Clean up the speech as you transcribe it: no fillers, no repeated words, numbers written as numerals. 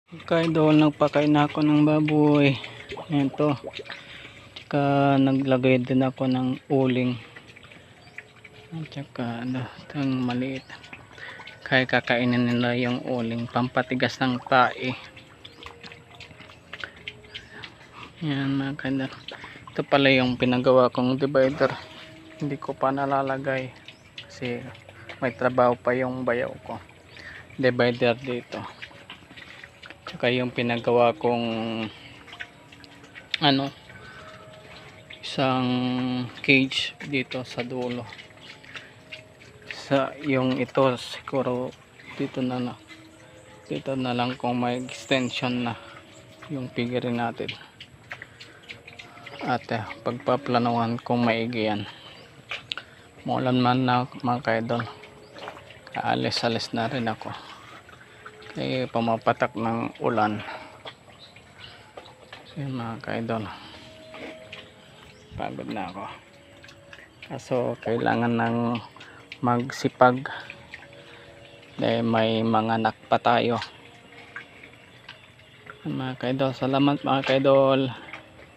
Kaidol, nagpakain na ako ng baboy. Ayan to. Tsaka naglagay din ako ng uling. At tsaka ano, itong maliit. Kaya kakainin nila yung uling. Pampatigas ng tae. Ayan mga kaidol. Ito pala yung pinagawa kong divider. Hindi ko pa nalalagay. Kasi may trabaho pa yung bayaw ko. Divider dito. Tsaka yung pinagawa kong ano, isang cage dito sa dulo. Sa yung ito siguro dito na lang kung may extension na yung figure natin. At pagpaplanuhan kung maigi yan. Maulan man na mga kaidol. Kaalis-alis na rin ako. Kaya pumapatak ng ulan. So yun mga kaidol. Pagod na ako. Kaso kailangan ng magsipag. Dahil may mga anak pa tayo. Mga kaidol, salamat mga kaidol.